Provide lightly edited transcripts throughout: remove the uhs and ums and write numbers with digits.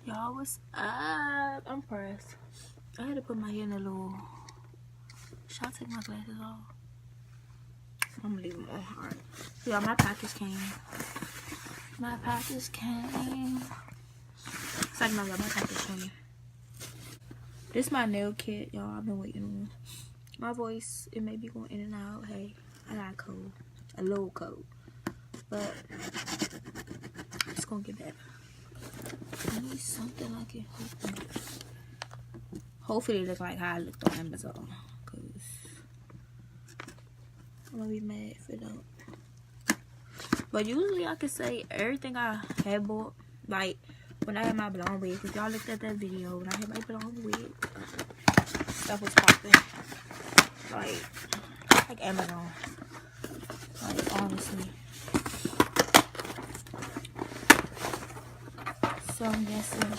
Y'all, what's up? I'm pressed. I had to put my hair in a little... Should I take my glasses off? I'm gonna leave them on. Alright. Y'all, my package came. My package came. Second of all, my package came. This is my nail kit, y'all. I've been waiting on. My voice, it may be going in and out. Hey, I got a cold. A little cold. But it's gonna get better. I need something I can open. Hopefully it look like how I looked on Amazon. Cause I'm gonna be mad if it don't. But usually I can say everything I had bought, like when I had my blonde wig, if y'all looked at that video, when I had my blonde wig, stuff was popping. Like Amazon. Like honestly. So I'm guessing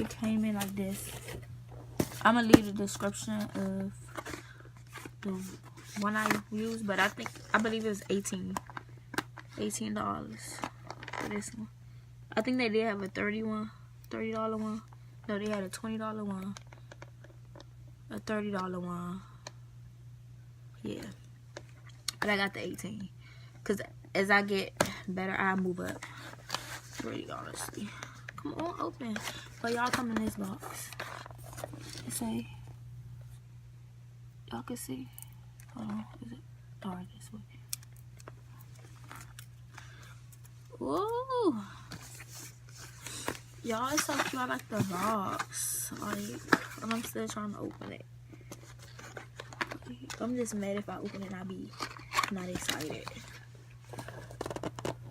it came in like this. I'm gonna leave the description of the one I used, but I believe it was $18 for this one. I think they did have a $30 one. No, they had a $20 one, a $30 one. Yeah, but I got the 18 because as I get better, I move up. Really, honestly. Come on, open. But y'all come in this box. It say, y'all can see. Hold on, is it dark this way? Whoa! Y'all, it's so cute. I like the box. Like, I'm still trying to open it. I'm just mad if I open it and I be not excited.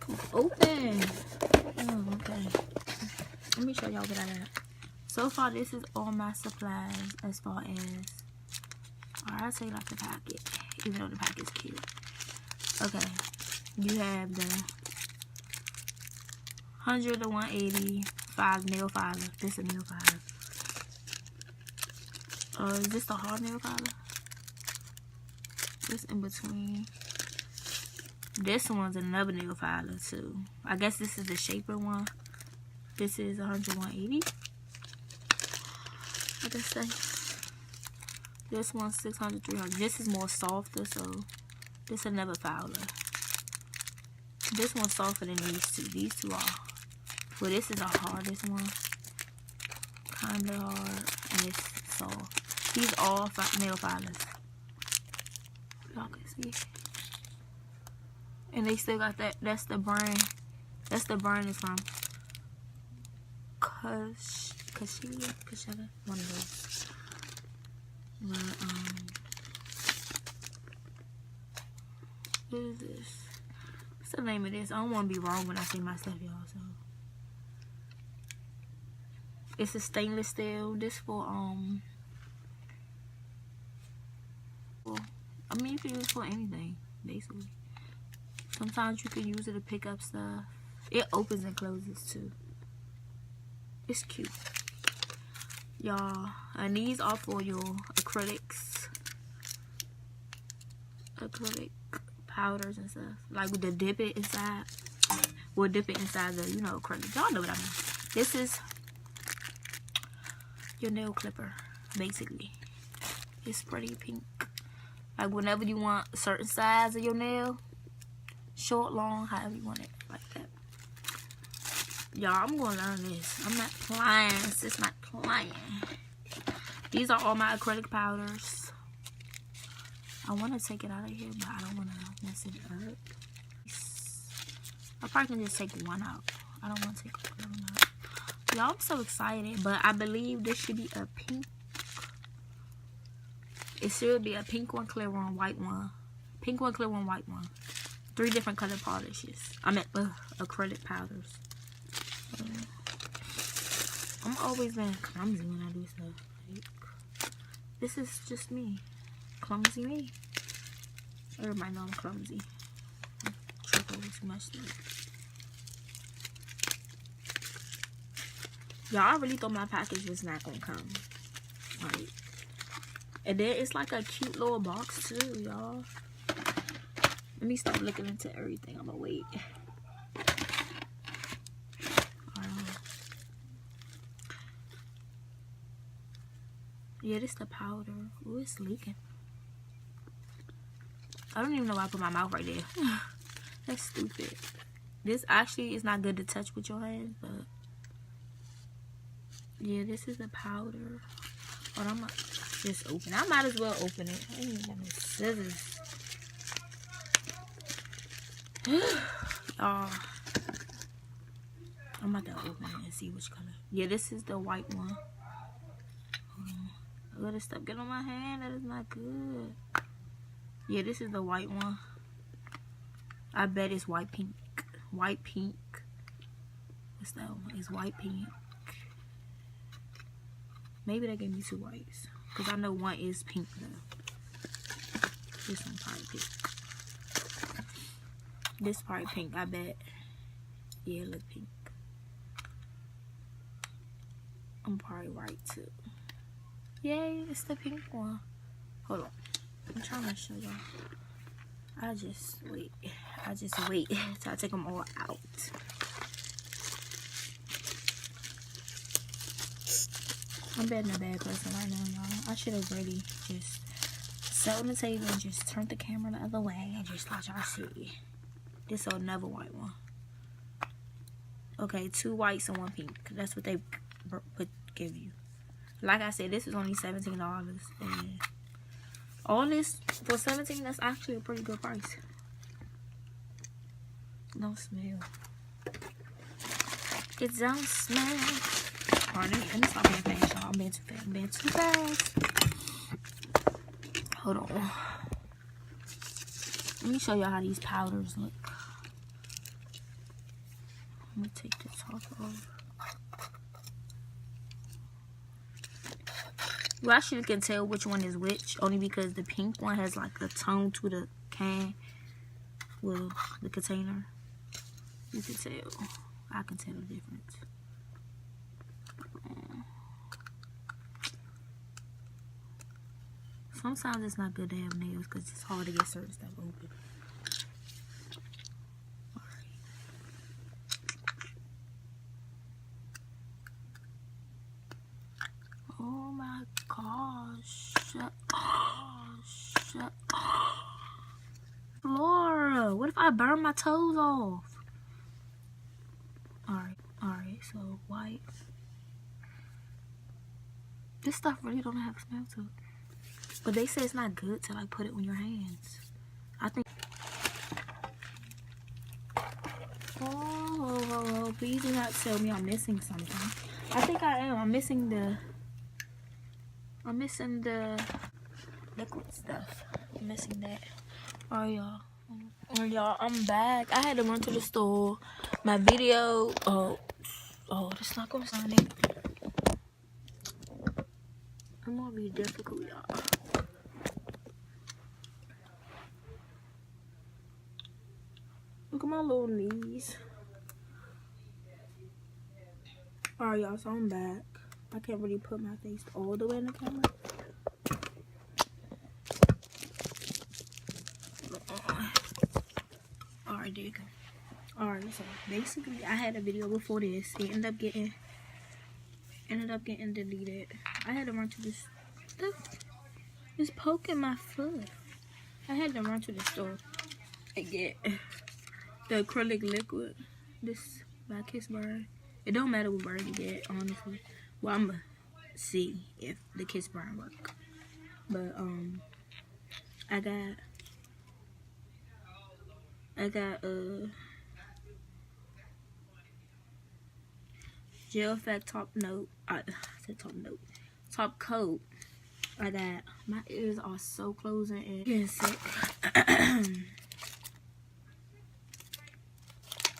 Come on, open. Oh, okay. Let me show y'all what I got. So far, this is all my supplies as far as... I'll say like the packet, even though the packet's cute. Okay, you have the 100 to 180 nail filer. This is a nail filer. Is this the hard nail filer? This in between. This one's another nail filer too. I guess this is the shaper one. This is 100, 180. I can say. This one's 600, 300. This is more softer, so this is another filer. This one's softer than these two. These two are. Well, this is the hardest one. Kinda hard. And it's soft. These are all nail filers. Y'all can see. And they still got that. That's the brand. That's the brand is from. Kashida. One of those. But, what is this? What's the name of this? I don't want to be wrong when I say my stuff, y'all. So it's a stainless steel. This for I mean, you can use it for anything, basically. Sometimes you can use it to pick up stuff. It opens and closes too. It's cute, y'all. And these are for your acrylic powders and stuff. Like with the dip it inside. We'll dip it inside the, acrylic. Y'all know what I mean. This is your nail clipper, basically. It's pretty pink. Like whenever you want a certain size of your nail, short, long, however you want it, like that. Y'all, I'm gonna learn this. I'm not playing. It's just not playing. These are all my acrylic powders. I want to take it out of here, but I don't want to mess it up. I probably can just take one out. I don't want to take all of them out. Y'all, I'm so excited, but I believe this should be a pink. It should be a pink one, clear one, white one. Pink one, clear one, white one. 3 different color polishes. I meant acrylic powders. I'm always been clumsy when I do stuff. Like, this is just me. Clumsy me. Everybody know I'm clumsy. I trip over too much stuff. Y'all, I really thought my package was not gonna come. Like, and then it's like a cute little box too, y'all. Let me stop looking into everything. I'm gonna wait. Yeah, this the powder. Ooh, it's leaking. I don't even know why I put my mouth right there. That's stupid. This actually is not good to touch with your hands, but yeah, this is the powder. But I'm gonna just open it. I might as well open it. I don't even want no scissors. Y'all, I'm about to open it and see which color. Yeah, this is the white one. Let this stuff get on my hand. That is not good. Yeah, this is the white one. I bet it's white pink. White pink. What's that one? It's white pink. Maybe they gave me 2 whites. Because I know one is pink though. This one probably pink. This probably pink, I bet. Yeah, it look pink. I'm probably right too. Yay, it's the pink one. Hold on. I'm trying to show y'all. I just wait till I take them all out. I'm being a bad person right now, y'all. I should have really just sat on the table and just turned the camera the other way and just let y'all see. This is another white one. Okay, 2 whites and 1 pink. That's what they give you. Like I said, this is only $17. And all this for $17, that's actually a pretty good price. No smell. It don't smell. Alright, let me stop being fast, y'all. I'm being too fast. I'm being too fast. Hold on. Let me show y'all how these powders look. Let me take the top off. You actually can tell which one is which, only because the pink one has like a tone to the can, well, the container. You can tell. I can tell the difference. Sometimes it's not good to have nails because it's hard to get certain stuff open. Oh my gosh. Shut up. Laura, what if I burn my toes off? Alright, so white. This stuff really don't have a smell to it. But they say it's not good to like put it on your hands. I think. Oh, please do not tell me I'm missing something. I think I am. I'm missing the liquid stuff. I'm missing that. Alright, y'all. Y'all, I'm back. I had to run to the store. My video. Oh, this not gonna sound it. I'm gonna be difficult, y'all. Look at my little knees. Alright, y'all, so I'm back. I can't really put my face all the way in the camera. Alright, there you go. Alright, so basically I had a video before this. It ended up getting deleted. I had to run to this stuff. It's poking my foot. I had to run to the store and get the acrylic liquid. This by Kiss Brand. It don't matter what brand you get, honestly. Well, I'm gonna see if the Kiss Brand work. But I got gel effect top coat. I got, my ears are so closing and getting sick.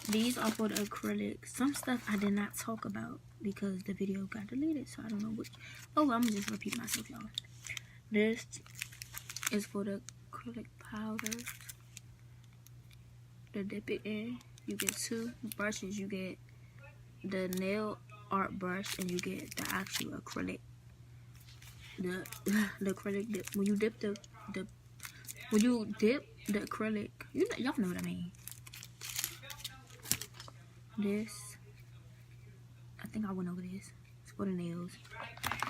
These are for the acrylic. Some stuff I did not talk about because the video got deleted, so I don't know which. Oh, I'm gonna just repeat myself, y'all. This is for the acrylic powder. To dip it in, you get 2 brushes. You get the nail art brush and you get the actual acrylic. The acrylic dip. When you dip the acrylic, y'all know what I mean. This, I think I went over this. It's for the nails.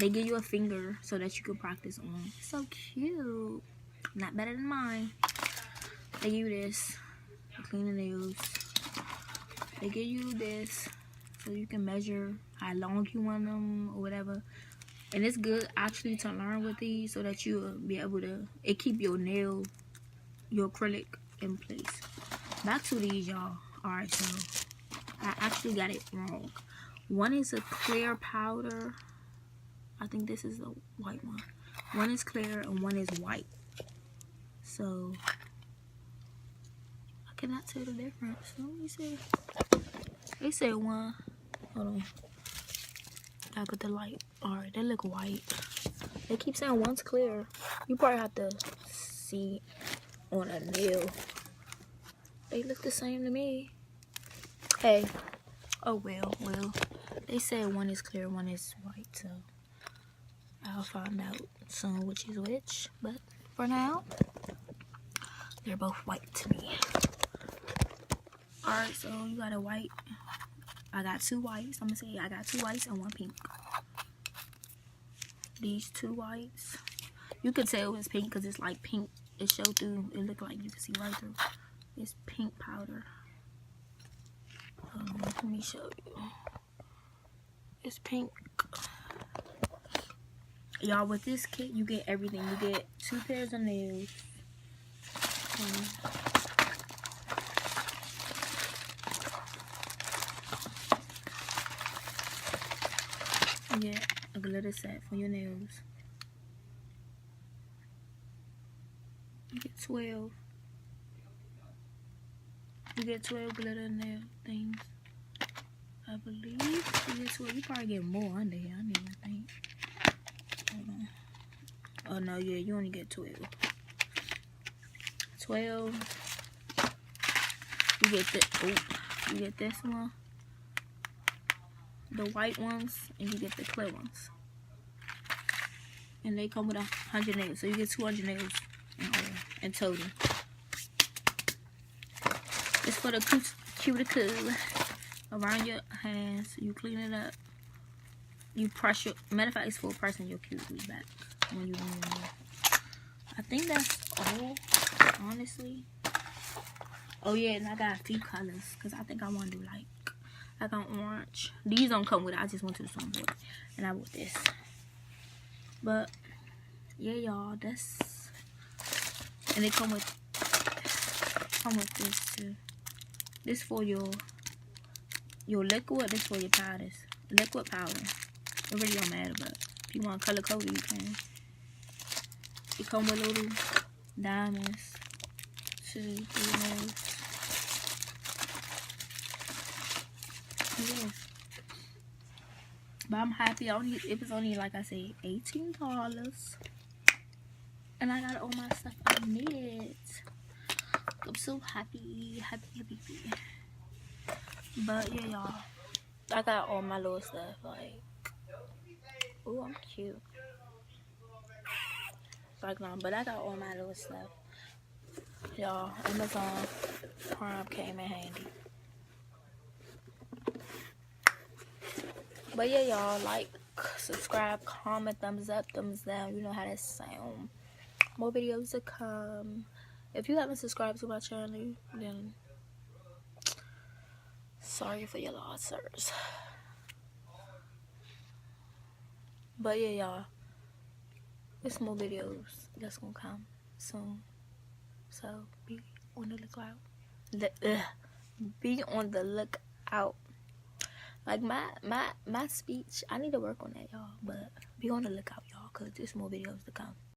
They give you a finger so that you can practice on. So cute. Not better than mine. They give you this to clean the nails. They give you this so you can measure how long you want them or whatever. And it's good actually to learn with these so that you'll be able to, it keep your nail, your acrylic in place. Back to these, y'all. Alright, so I actually got it wrong. One is a clear powder. I think this is the white one. One is clear and one is white. So I cannot tell the difference. Let me see. They said one. Hold on. Gotta put the light. Alright, they look white. They keep saying one's clear. You probably have to see on a nail. They look the same to me. Hey. Oh well. They said one is clear, one is white, so I'll find out soon which is which. But for now, they're both white to me. Alright, so you got a white. I got two whites. I'm gonna say I got two whites and one pink. These two whites. You could tell it's pink because it's like pink. It showed through. It looked like you can see right through. It's pink powder. Let me show you. It's pink. Y'all, with this kit, you get everything. You get 2 pairs of nails. You get a glitter set for your nails. You get 12. You get 12 glitter nail things. I believe you get 12. You probably get more under here. I need to think. Hold on. Oh no, yeah, you only get 12. 12. You get you get this one, the white ones, and you get the clear ones. And they come with 100 nails, so you get 200 nails in total. It's for the cuticle around your hands. You clean it up. You brush your. Matter of fact, it's for pressing your cuticles back when you do your nail. I think that's all, honestly. Oh yeah, and I got a few colors because I think I want to do like I got orange. These don't come with it. I just went to the store for it, and I bought this. But yeah, y'all, that's, and they come with this too. This for your liquid. This for your powders. Liquid powder. It really don't matter, but if you want color coded, you can. It come with little diamonds. 2, 3 nails. Yes. But I'm happy. It was only, like I said, $18. And I got all my stuff I needed. I'm so happy. But yeah, y'all. I got all my little stuff. Like, oh, I'm cute. Like, no, but I got all my little stuff. Y'all, Amazon Prime came in handy. But yeah, y'all, like, subscribe, comment, thumbs up, thumbs down. You know how that sound. More videos to come. If you haven't subscribed to my channel, then sorry for your losses. But yeah, y'all, there's more videos that's gonna come soon. So be on the lookout. Be on the lookout. Like my speech, I need to work on that, y'all. But be on the lookout, y'all, because there's more videos to come.